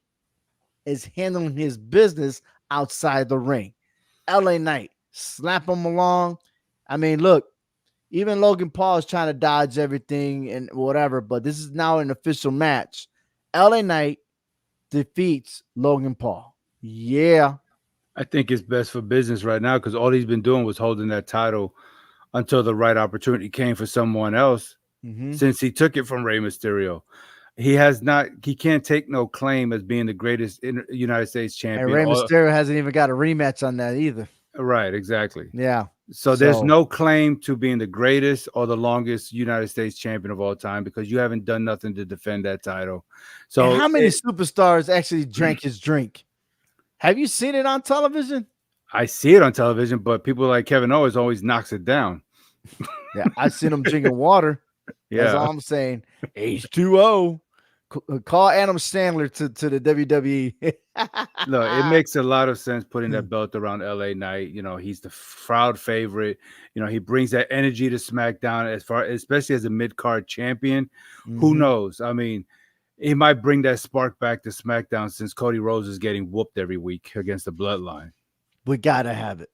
is handling his business outside the ring. LA Knight, slap him along. I mean, look, even Logan Paul is trying to dodge everything and whatever, but this is now an official match. LA Knight defeats Logan Paul. Yeah. I think it's best for business right now because all he's been doing was holding that title until the right opportunity came for someone else. Mm-hmm. Since he took it from Rey Mysterio, he can't take no claim as being the greatest United States And champion. Rey Mysterio hasn't even got a rematch on that either. Right, exactly. Yeah. So there's no claim to being the greatest or the longest United States champion of all time because you haven't done nothing to defend that title. So and how many superstars actually drank his drink? Have you seen it on television? I see it on television, but people like Kevin Owens always knocks it down. Yeah, I've seen him drinking water. That's all I'm saying. H2O. Call Adam Sandler to the WWE. Look, it makes a lot of sense putting that belt around LA Knight. You know, he's the proud favorite. You know, he brings that energy to SmackDown especially as a mid-card champion. Mm-hmm. Who knows? I mean, he might bring that spark back to SmackDown since Cody Rhodes is getting whooped every week against the Bloodline. We gotta have it.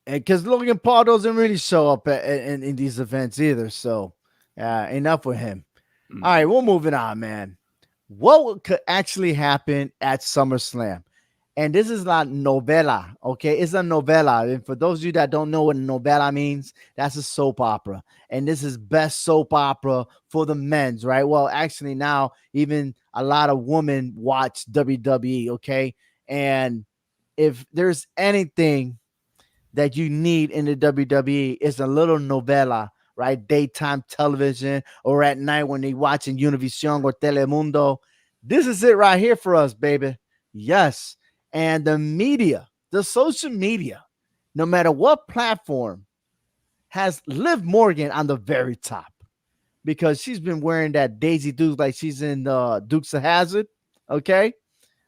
And because Logan Paul doesn't really show up in these events either. So enough with him. All right, we're moving on, man. What could actually happen at SummerSlam? And this is not novela, okay? It's a novela. And for those of you that don't know what novela means, that's a soap opera. And this is best soap opera for the men's, right? Well, actually, now even a lot of women watch WWE, okay? And if there's anything that you need in the WWE is a little novela, right? Daytime television or at night when they watching Univision or Telemundo. This is it right here for us, baby. Yes. And the media, the social media, no matter what platform, has Liv Morgan on the very top because she's been wearing that Daisy Dukes like she's in Dukes of Hazard. Okay.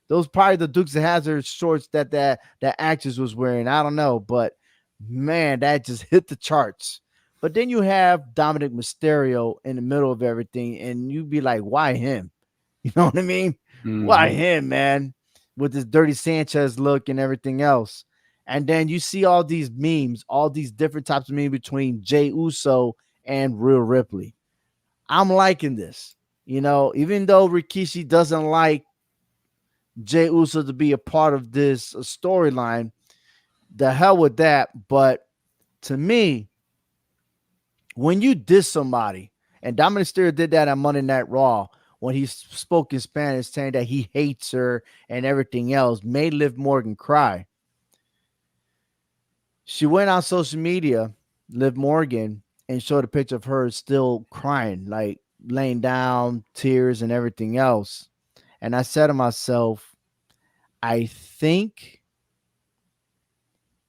Those probably the Dukes of Hazard shorts that actress was wearing. I don't know, but man, that just hit the charts. But then you have Dominic Mysterio in the middle of everything, and you be like, why him? You know what I mean? Why Mm-hmm. him, man? With this dirty Sanchez look and everything else. And then you see all these memes, all these different types of memes between Jay Uso and Rhea Ripley. I'm liking this. You know, even though Rikishi doesn't like Jay Uso to be a part of this storyline, the hell with that. But to me, when you diss somebody, and Dominic Mysterio did that on Monday Night Raw when he spoke in Spanish saying that he hates her and everything else, made Liv Morgan cry. She went on social media, Liv Morgan, and showed a picture of her still crying, like laying down, tears and everything else. And I said to myself, I think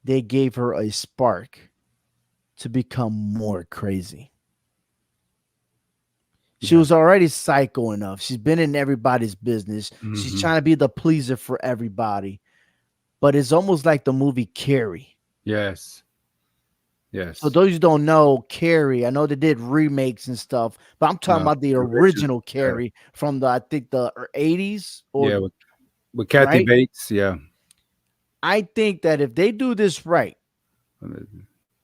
they gave her a spark to become more crazy. She Yeah. was already psycho enough. She's been in everybody's business. She's Mm-hmm. trying to be the pleaser for everybody. But it's almost like the movie Carrie. Yes. So Yes. those who don't know Carrie, I know they did remakes and stuff, but I'm talking No. about the The original. original Yeah. Carrie from the I think the 80s or Yeah. With Kathy right. Bates. Yeah. I think that if they do this right,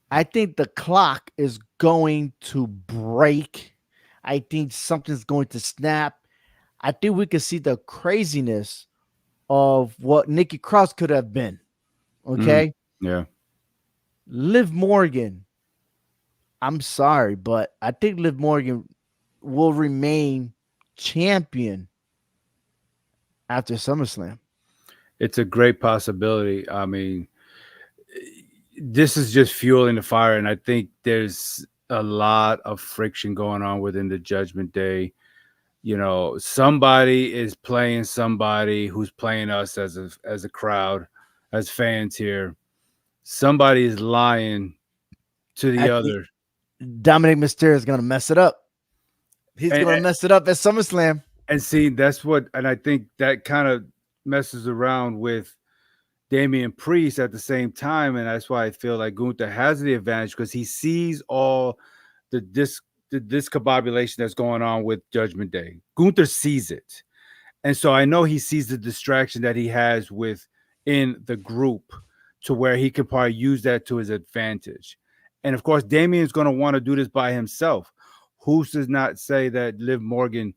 I think the clock is going to break. I think something's going to snap. I think we could see the craziness of what Nikki Cross could have been. Mm, Okay. yeah. Liv Morgan, I'm sorry, but I think Liv Morgan will remain champion after SummerSlam. It's a great possibility. I mean, this is just fueling the fire, and I think there's a lot of friction going on within the Judgment Day. You know, somebody is playing somebody who's playing us as a crowd, as fans here. Somebody is lying to the I think other, Dominic Mysterio is going to mess it up. He's and going to mess it up at SummerSlam. and see that's what, and I think that kind of messes around with Damian Priest at the same time, and that's why I feel like Gunther has the advantage because he sees all the dis the discombobulation that's going on with Judgment Day. Gunther sees it, and so I know he sees the distraction that he has with in the group, to where he could probably use that to his advantage. And of course, Damian's going to want to do this by himself. Who's to not say that Liv Morgan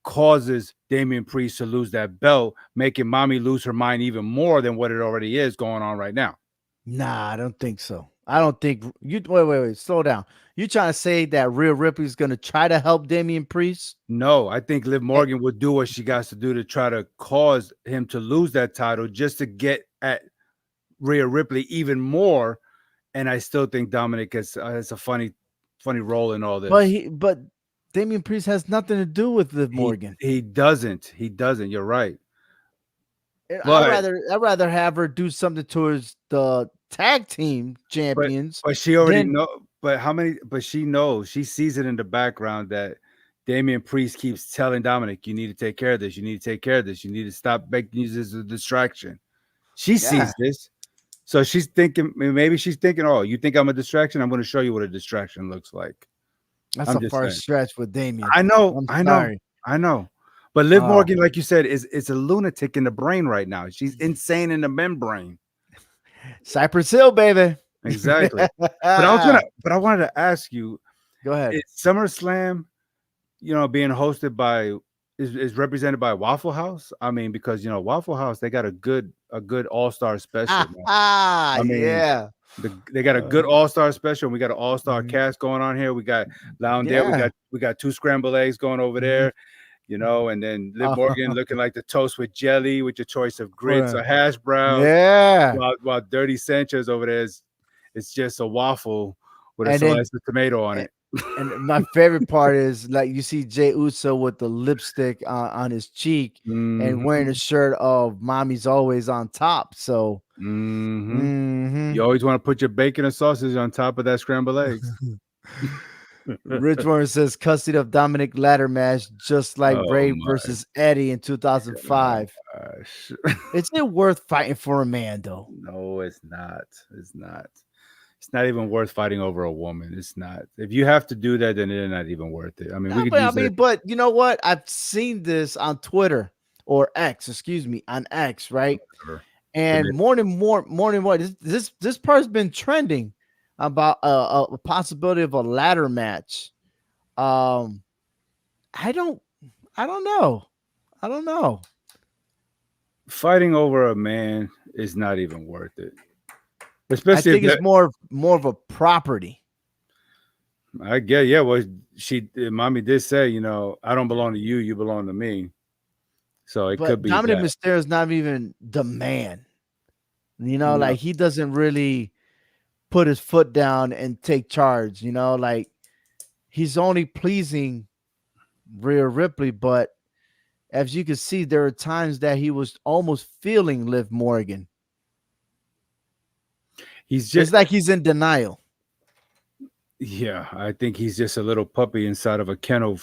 causes Damian Priest to lose that belt, making mommy lose her mind even more than what it already is going on right now. Nah, I don't think so. I don't think you wait, slow down. You trying to say that Rhea Ripley is going to try to help Damian Priest? No, I think Liv Eh, Morgan would do what she got to do to try to cause him to lose that title just to get at Rhea Ripley even more. And I still think Dominic has a funny role in all But this. but Damian Priest has nothing to do with Liv He Morgan. he doesn't. He doesn't. You're right. I But rather I rather have her do something towards the tag team but champions but she already than know. But how many? But she knows. She sees it in the background that Damian Priest keeps telling Dominic, "You need to take care of this. You need to take care of this. You need to stop making this as a distraction." She yeah. sees this, so she's thinking. Maybe she's thinking, "Oh, you think I'm a distraction? I'm going to show you what a distraction looks like." That's I'm a just far saying. stretch with Damien. I know, I'm I know, sorry. I know. But Liv Uh, Morgan, like you said, is a lunatic in the brain right now. She's insane in the membrane. Cypress Hill, baby. Exactly. But I wanted to ask you, Go ahead. is SummerSlam being hosted by is represented by Waffle House. I mean, because Waffle House, they got a good all-star special, man. I mean, Yeah. they got a good all-star special. And we got an all-star Mhm. cast going on here. We got Lowndes, we Yeah. got we got two scrambled eggs going over Mhm. there, and then Liv Uh, Morgan looking like the toast with jelly with your choice of grits for or hash browns, yeah. while Dirty Sanchez over there it's just a waffle with a And then slice of tomato on a- it. and my favorite part is like you see Jay Uso with the lipstick on his cheek and Hmm. wearing a shirt of "Mommy's always on top." So, Hmm. mhm. You always want to put your bacon and sausage on top of that scrambled eggs. Rich Warren says custody of Dominic ladder match, just like Oh Ray my versus Eddie in 2005. gosh. Is it worth fighting for a man though? No, it's not. It's not. It's not even worth fighting over a woman. It's not. If you have to do that, then it's not even worth it. I mean, we No, could but I use that. mean, but you know what? I've seen this on Twitter or X, excuse me, on X, right? Whatever. But And more, this part's been trending about a possibility of a ladder match. Um, I don't, I don't know, I don't know. fighting over a man is not even worth it. I Especially if think it's that. more of a property. I get, yeah. Well, mommy did say, I don't belong to you. You belong to me. So it could But be Dominic that. Mysterio is not even the man. No. Like he doesn't really put his foot down and take charge. Like he's only pleasing Rhea Ripley, but as you can see, there are times that he was almost feeling Liv Morgan. He's just, It's like he's in denial. yeah. I think he's just a little puppy inside of a kennel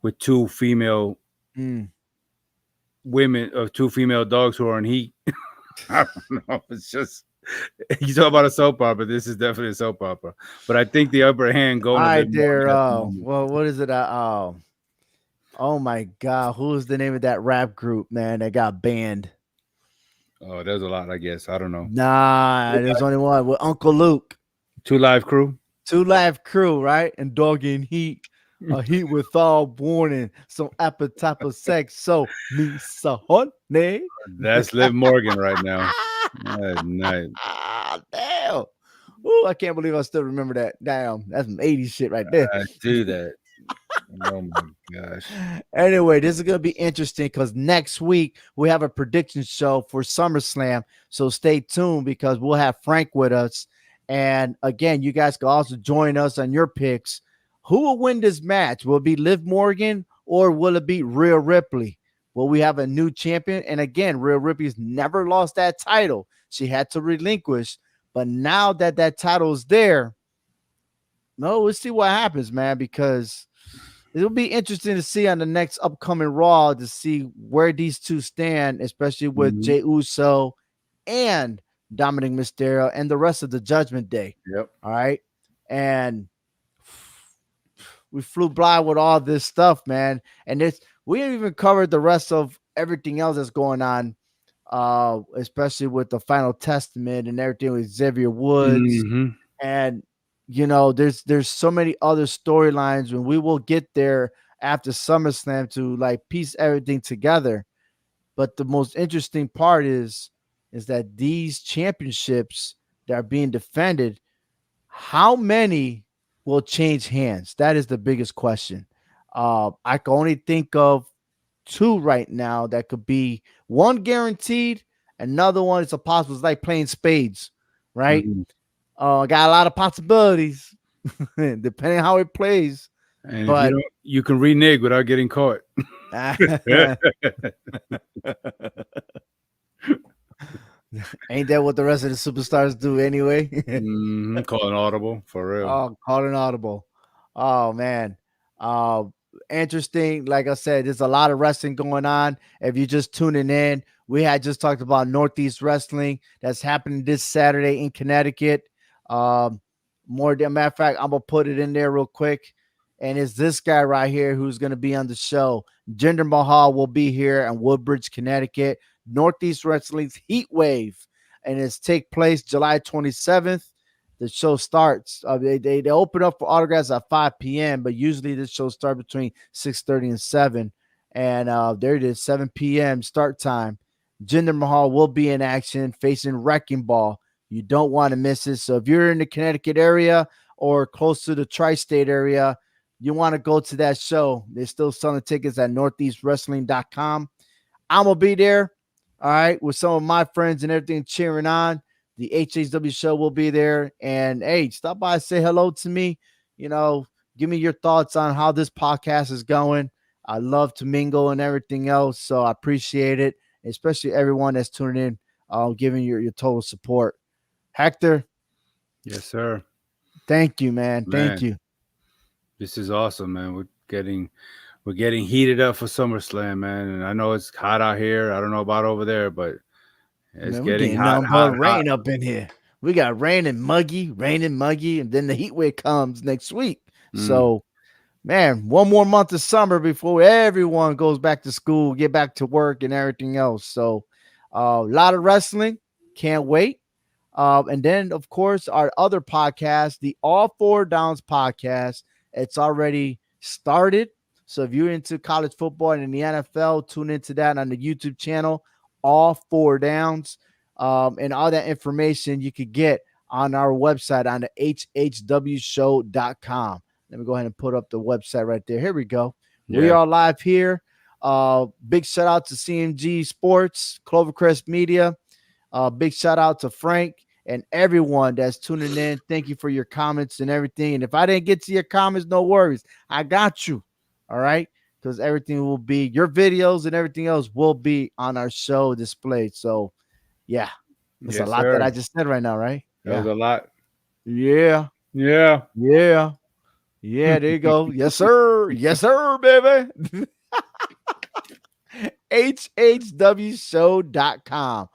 with two female Mm. women or two female dogs who are in heat. I don't know. It's just you talk about a soap opera. This is definitely a soap opera. But I think the upper hand All going to right, Liv there. Morgan at the moment. Well, what is it? Oh my God, who is the name of that rap group, man, that got banned? Oh, there's a lot, I guess. I don't know. Nah, there's only one with Uncle Luke. Two Live Crew. Two Live Crew, right? And Dog in Heat. A heat without warning. Some appetite for sex. So me so honey. That's Liv Morgan right now. Night. Damn. Ooh, I can't believe I still remember that. Damn, that's some 80s shit right there. I do that. Oh my gosh. Anyway, this is going to be interesting because next week we have a prediction show for SummerSlam. So stay tuned because we'll have Frank with us. And again, you guys can also join us on your picks. Who will win this match? Will it be Liv Morgan or will it be Rhea Ripley? Will we have a new champion? And again, Rhea Ripley's never lost that title. She had to relinquish. But now that that title is there, no, we'll see what happens, man, because it'll be interesting to see on the next upcoming Raw to see where these two stand, especially with Mhm. Jey Uso and Dominic Mysterio and the rest of the Judgment Day. Yep. All right. And we flew by with all this stuff, man. And we haven't even covered the rest of everything else that's going on, especially with the Final Testament and everything with Xavier Woods. Mhm. And there's so many other storylines when we will get there after SummerSlam to like piece everything together. But the most interesting part is that these championships that are being defended, how many will change hands? That is the biggest question. I can only think of two right now that could be one guaranteed, another one is a possible. It's like playing spades, right? Mhm. Got a lot of possibilities depending how it plays. And if you But don't, you can renege without getting caught. ain't that what the rest of the superstars do anyway? Call an audible for real. Oh, calling audible. Oh man. Uh Interesting. Like I said, there's a lot of wrestling going on. If you're just tuning in, we had just talked about Northeast Wrestling that's happening this Saturday in Connecticut. Um, More than matter of fact, I'm gonna put it in there real quick. And it's this guy right here who's gonna be on the show. Jinder Mahal will be here in Woodbridge, Connecticut. Northeast Wrestling's Heat Wave, and it's take place July 27th. the show starts. They open up for autographs at 5 p.m., but usually the show starts between 6:30 and 7. And there it is, 7 p.m. start time. Jinder Mahal will be in action facing Wrecking Ball. You don't want to miss it. So if you're in the Connecticut area or close to the tri-state area, you want to go to that show. They're still selling tickets at northeastwrestling.com. I'm going to be there, all right, with some of my friends and everything cheering on. The HHW show will be there. And, hey, stop by and say hello to me. Give me your thoughts on how this podcast is going. I love to mingle and everything else, so I appreciate it, especially everyone that's tuning in, giving your total support. Hector. Yes, sir. Thank you, man. Thank you. This is awesome, man. We're getting heated up for SummerSlam, man. And I know it's hot out here. I don't know about over there, but it's getting hot, nothing but rain up in here. We got rain and muggy, and then the heat wave comes next week. So, man, one more month of summer before everyone goes back to school, get back to work and everything else. So, a lot of wrestling. Can't wait. And then, of course, our other podcast, the All Four Downs podcast. It's already started. So if you're into college football and in the NFL, tune into that on the YouTube channel, All Four Downs. And all that information you could get on our website on the hhwshow.com. Let me go ahead and put up the website right there. Here we go. Yeah. We are live here. Big shout out to CMG Sports, Clovercrest Media. Big shout out to Frank and everyone that's tuning in. Thank you for your comments and everything. And if I didn't get to your comments, no worries. I got you. All right. Because everything will be, your videos and everything else will be on our show displayed. So, yeah. That's a lot that I just said right now, right? That was a lot. Yeah. Yeah. Yeah. Yeah, there you go. Yes, sir. Yes, sir, baby. hhwshow.com.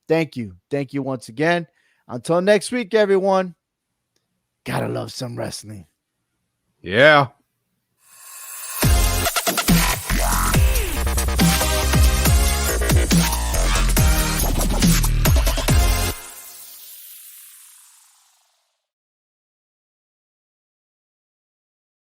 Thank you. Thank you once again. Until next week, everyone. Gotta love some wrestling. Yeah.